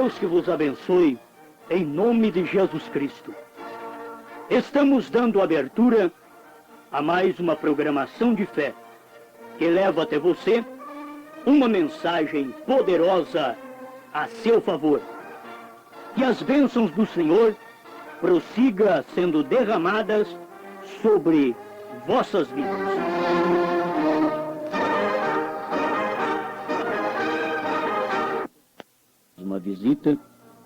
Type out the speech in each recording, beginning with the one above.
Deus que vos abençoe, em nome de Jesus Cristo. Estamos dando abertura a mais uma programação de fé que leva até você uma mensagem poderosa a seu favor. Que as bênçãos do Senhor prossiga sendo derramadas sobre vossas vidas. Uma visita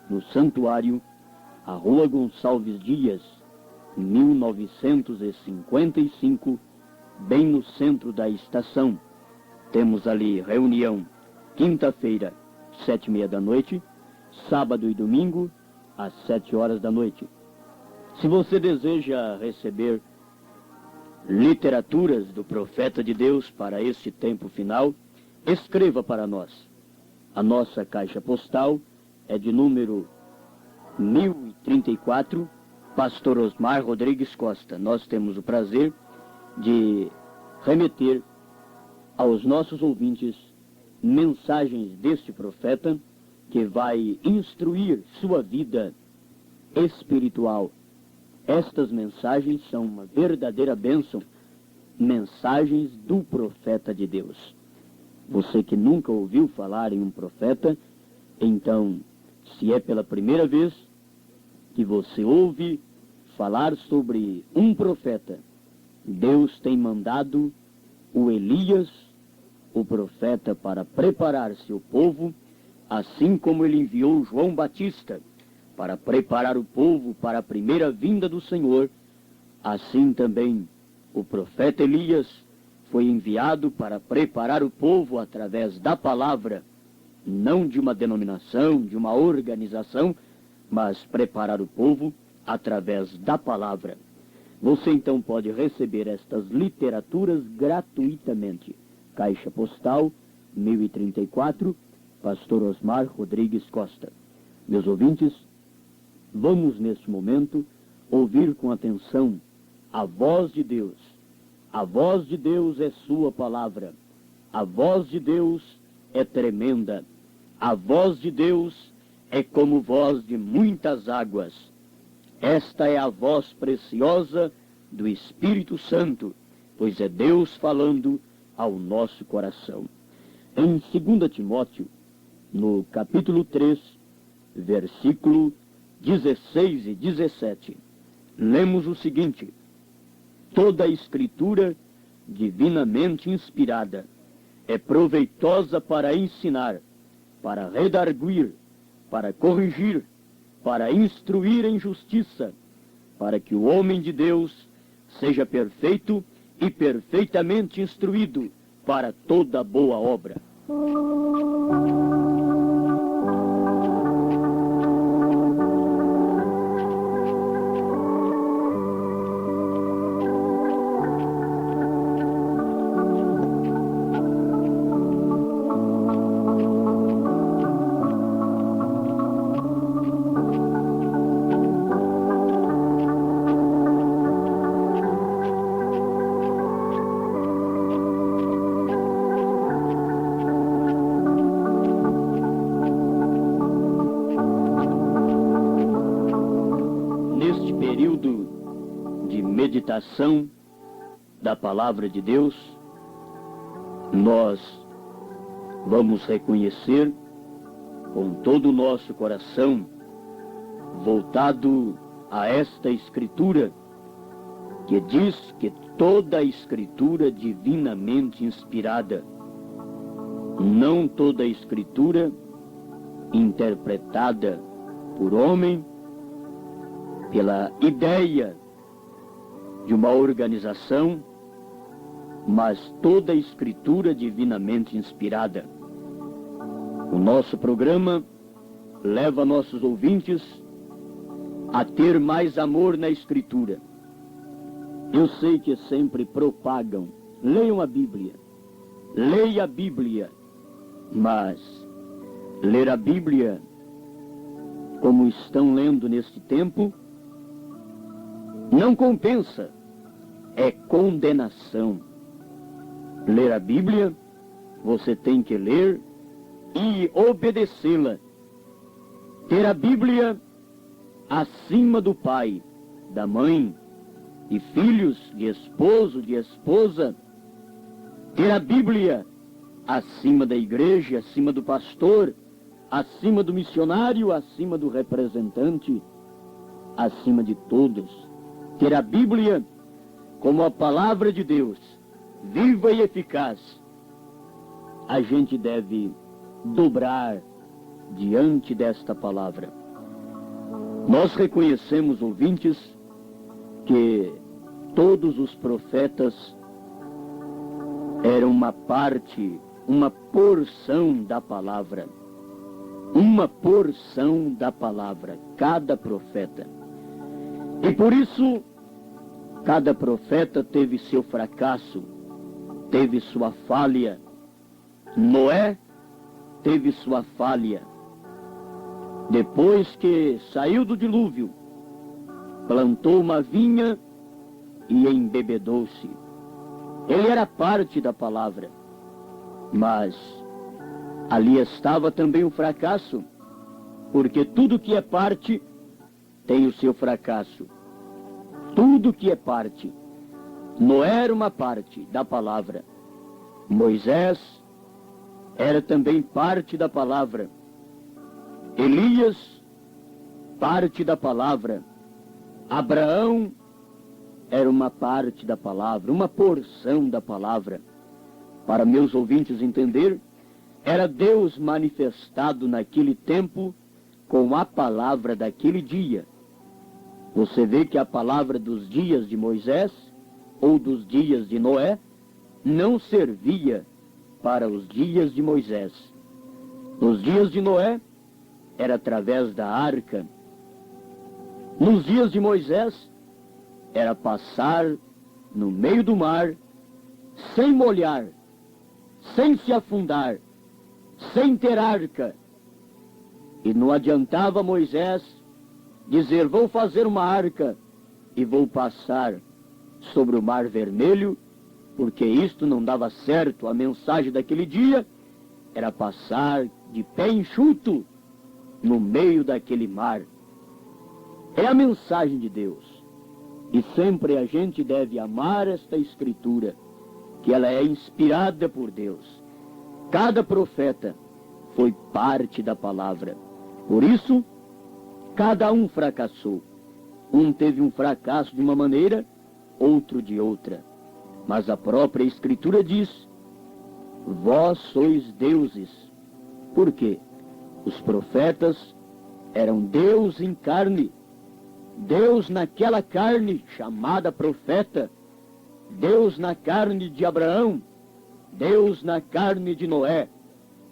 no santuário, à Rua Gonçalves Dias, 1955, bem no centro da estação. Temos ali reunião quinta-feira, 7h30 da noite, sábado e domingo, às 7 horas da noite. Se você deseja receber literaturas do profeta de Deus para este tempo final, escreva para nós. A nossa caixa postal é de número 1034, Pastor Osmar Rodrigues Costa. Nós temos o prazer de remeter aos nossos ouvintes mensagens deste profeta que vai instruir sua vida espiritual. Estas mensagens são uma verdadeira bênção, mensagens do profeta de Deus. Você que nunca ouviu falar em um profeta, então, se é pela primeira vez que você ouve falar sobre um profeta, Deus tem mandado o Elias, o profeta, para preparar seu povo, assim como ele enviou João Batista para preparar o povo para a primeira vinda do Senhor. Assim também o profeta Elias foi enviado para preparar o povo através da palavra, não de uma denominação, de uma organização, mas preparar o povo através da palavra. Você então pode receber estas literaturas gratuitamente. Caixa postal 1034, Pastor Osmar Rodrigues Costa. Meus ouvintes, vamos neste momento ouvir com atenção a voz de Deus. A voz de Deus é sua palavra. A voz de Deus é tremenda. A voz de Deus é como voz de muitas águas. Esta é a voz preciosa do Espírito Santo, pois é Deus falando ao nosso coração. Em 2 Timóteo, no capítulo 3, versículo 16 e 17, lemos o seguinte: toda a Escritura, divinamente inspirada, é proveitosa para ensinar, para redarguir, para corrigir, para instruir em justiça, para que o homem de Deus seja perfeito e perfeitamente instruído para toda boa obra. Meditação da palavra de Deus, nós vamos reconhecer com todo o nosso coração voltado a esta Escritura, que diz que toda a Escritura divinamente inspirada, não toda a Escritura interpretada por homem, pela ideia de uma organização, mas toda a Escritura divinamente inspirada. O nosso programa leva nossos ouvintes a ter mais amor na Escritura. Eu sei que sempre propagam, leiam a Bíblia, leia a Bíblia, mas ler a Bíblia como estão lendo neste tempo não compensa, é condenação. Ler a Bíblia, você tem que ler e obedecê-la. ter a Bíblia acima do pai, da mãe, de filhos, de esposo, de esposa, ter a Bíblia acima da igreja, acima do pastor, acima do missionário, acima do representante, acima de todos. Ter a Bíblia como a palavra de Deus, viva e eficaz. A gente deve dobrar diante desta palavra. Nós reconhecemos, ouvintes, que todos os profetas eram uma parte, uma porção da palavra. Uma porção da palavra, cada profeta. E por isso, cada profeta teve seu fracasso, teve sua falha. Noé teve sua falha. Depois que saiu do dilúvio, plantou uma vinha e embebedou-se. Ele era parte da palavra, mas ali estava também o fracasso, porque tudo que é parte tem o seu fracasso. Tudo que é parte. Noé era uma parte da palavra. Moisés era também parte da palavra. Elias, parte da palavra. Abraão era uma parte da palavra, uma porção da palavra. Para meus ouvintes entender, era Deus manifestado naquele tempo com a palavra daquele dia. Você vê que a palavra dos dias de Moisés ou dos dias de Noé não servia para os dias de Moisés. Nos dias de Noé era através da arca. Nos dias de Moisés era passar no meio do mar sem molhar, sem se afundar, sem ter arca. E não adiantava Moisés dizer, vou fazer uma arca e vou passar sobre o mar vermelho, porque isto não dava certo. A mensagem daquele dia era passar de pé enxuto no meio daquele mar. É a mensagem de Deus. E sempre a gente deve amar esta escritura, que ela é inspirada por Deus. Cada profeta foi parte da palavra. Por isso, cada um fracassou. Um teve um fracasso de uma maneira, outro de outra. Mas a própria Escritura diz, vós sois deuses. Por quê? Os profetas eram Deus em carne. Deus naquela carne chamada profeta. Deus na carne de Abraão. Deus na carne de Noé.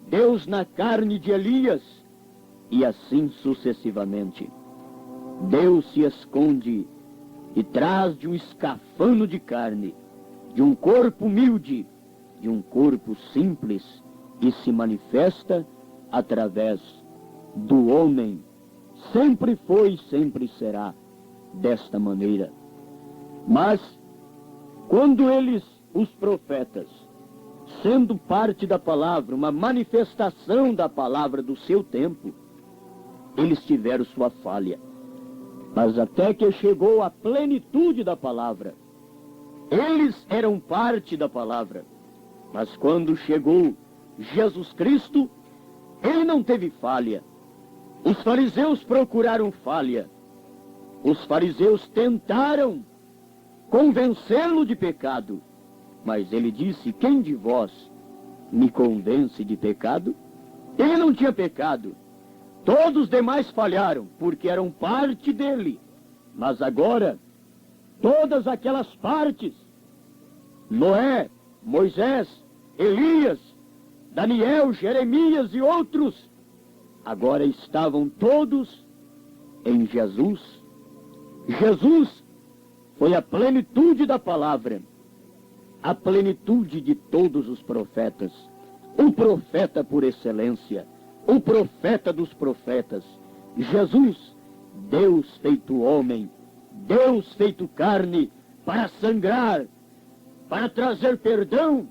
Deus na carne de Elias. E assim sucessivamente. Deus se esconde e traz de um escafano de carne, de um corpo humilde, de um corpo simples, e se manifesta através do homem. Sempre foi e sempre será desta maneira. Mas, quando eles, os profetas, sendo parte da palavra, uma manifestação da palavra do seu tempo, eles tiveram sua falha. Mas até que chegou a plenitude da palavra, eles eram parte da palavra. Mas quando chegou Jesus Cristo, ele não teve falha. Os fariseus procuraram falha. Os fariseus tentaram convencê-lo de pecado. Mas ele disse, quem de vós me convence de pecado? Ele não tinha pecado. Todos os demais falharam, porque eram parte dele. Mas agora, todas aquelas partes, Noé, Moisés, Elias, Daniel, Jeremias e outros, agora estavam todos em Jesus. Jesus foi a plenitude da palavra, a plenitude de todos os profetas, o profeta por excelência, o profeta dos profetas, Jesus, Deus feito homem, Deus feito carne, para sangrar, para trazer perdão,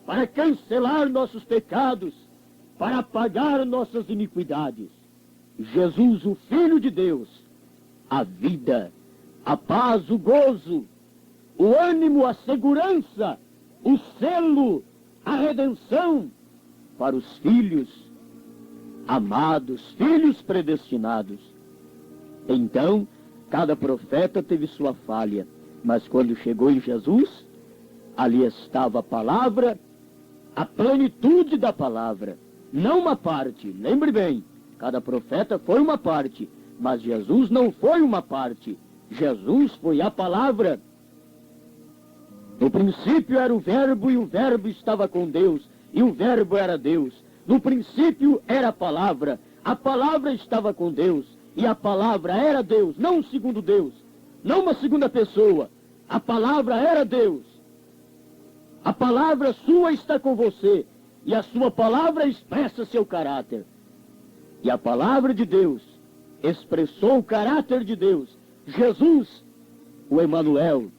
para cancelar nossos pecados, para apagar nossas iniquidades. Jesus, o Filho de Deus, a vida, a paz, o gozo, o ânimo, a segurança, o selo, a redenção para os filhos amados, filhos predestinados. Então, cada profeta teve sua falha, mas quando chegou em Jesus, ali estava a palavra, a plenitude da palavra, não uma parte. Lembre bem, cada profeta foi uma parte, mas Jesus não foi uma parte. Jesus foi a palavra. No princípio era o Verbo, e o Verbo estava com Deus, e o Verbo era Deus. No princípio era a palavra estava com Deus, e a palavra era Deus, não um segundo Deus, não uma segunda pessoa. A palavra era Deus. A palavra sua está com você, e a sua palavra expressa seu caráter. E a palavra de Deus expressou o caráter de Deus. Jesus, o Emanuel,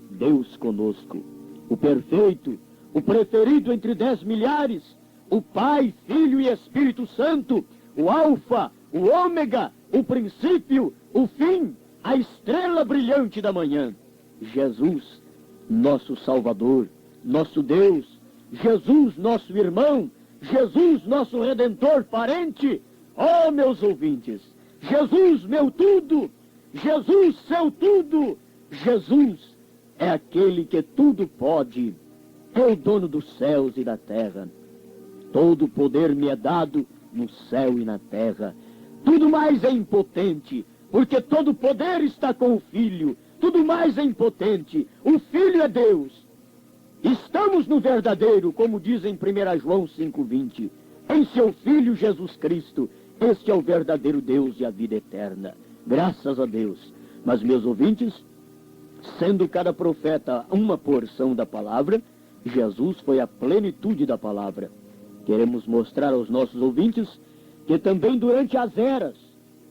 Deus conosco, o perfeito, o preferido entre 10 milhares, o Pai, Filho e Espírito Santo, o Alfa, o Ômega, o princípio, o fim, a estrela brilhante da manhã. Jesus, nosso Salvador, nosso Deus, Jesus, nosso irmão, Jesus, nosso Redentor, parente. Oh, meus ouvintes, Jesus, meu tudo, Jesus, seu tudo, Jesus é aquele que tudo pode, é o dono dos céus e da terra. Todo poder me é dado no céu e na terra. Tudo mais é impotente, porque todo poder está com o Filho. Tudo mais é impotente. O Filho é Deus. Estamos no verdadeiro, como diz em 1 João 5,20. Em seu Filho Jesus Cristo. Este é o verdadeiro Deus e a vida eterna. Graças a Deus. Mas, meus ouvintes, sendo cada profeta uma porção da palavra, Jesus foi a plenitude da palavra. Queremos mostrar aos nossos ouvintes que também durante as eras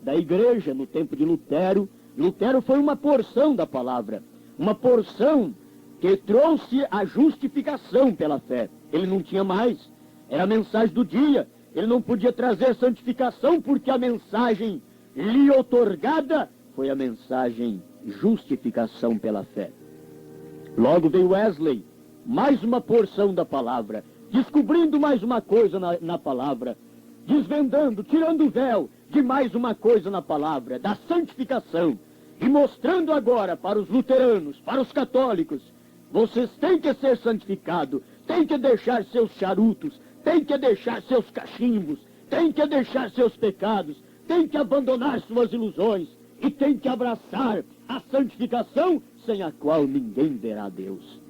da igreja, no tempo de Lutero, Lutero foi uma porção da palavra, uma porção que trouxe a justificação pela fé. Ele não tinha mais, era a mensagem do dia, ele não podia trazer santificação porque a mensagem lhe outorgada foi a mensagem justificação pela fé. Logo veio Wesley, mais uma porção da palavra, descobrindo mais uma coisa na palavra, desvendando, tirando o véu de mais uma coisa na palavra, da santificação, e mostrando agora para os luteranos, para os católicos, vocês têm que ser santificados, têm que deixar seus charutos, têm que deixar seus cachimbos, têm que deixar seus pecados, têm que abandonar suas ilusões, e têm que abraçar a santificação, sem a qual ninguém verá Deus.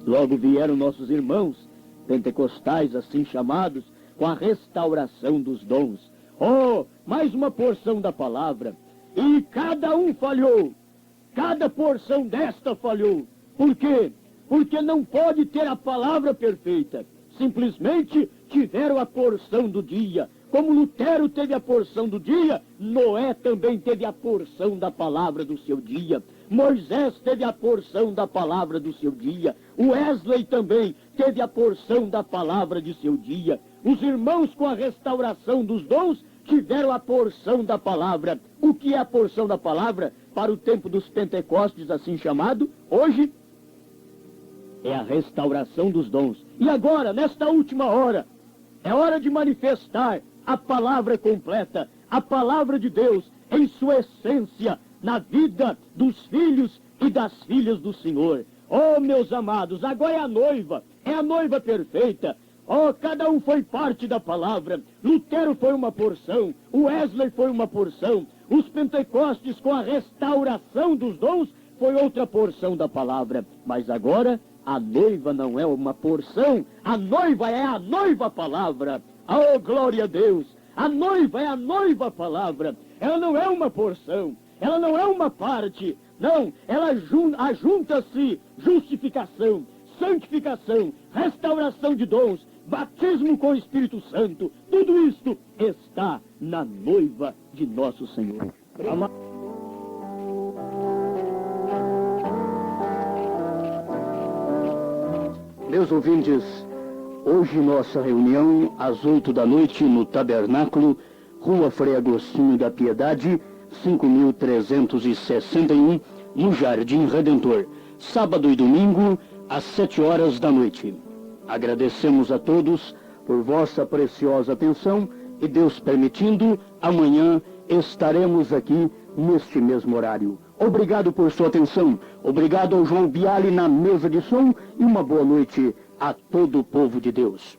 Logo vieram nossos irmãos pentecostais, assim chamados, com a restauração dos dons. Oh, mais uma porção da palavra. E cada um falhou. Cada porção desta falhou. Por quê? Porque não pode ter a palavra perfeita. Simplesmente tiveram a porção do dia. Como Lutero teve a porção do dia, Noé também teve a porção da palavra do seu dia. Moisés teve a porção da palavra do seu dia. Wesley também teve a porção da palavra de seu dia. Os irmãos com a restauração dos dons tiveram a porção da palavra. O que é a porção da palavra para o tempo dos Pentecostes, assim chamado? Hoje é a restauração dos dons. E agora, nesta última hora, é hora de manifestar a palavra completa, a palavra de Deus em sua essência, na vida dos filhos e das filhas do Senhor. Oh, meus amados, agora é a noiva perfeita. Oh, cada um foi parte da palavra. Lutero foi uma porção, Wesley foi uma porção, os Pentecostes com a restauração dos dons foi outra porção da palavra. Mas agora, a noiva não é uma porção, a noiva é a noiva palavra. Oh, glória a Deus! A noiva é a noiva palavra. Ela não é uma porção, ela não é uma parte. Não, ela ajunta-se justificação, santificação, restauração de dons, batismo com o Espírito Santo. Tudo isto está na noiva de nosso Senhor. Meus ouvintes, hoje nossa reunião às 8 da noite no tabernáculo Rua Frei Agostinho da Piedade, 5361, no Jardim Redentor, sábado e domingo, às 7 horas da noite. Agradecemos a todos por vossa preciosa atenção e, Deus permitindo, amanhã estaremos aqui neste mesmo horário. Obrigado por sua atenção, obrigado ao João Biali na mesa de som e uma boa noite a todo o povo de Deus.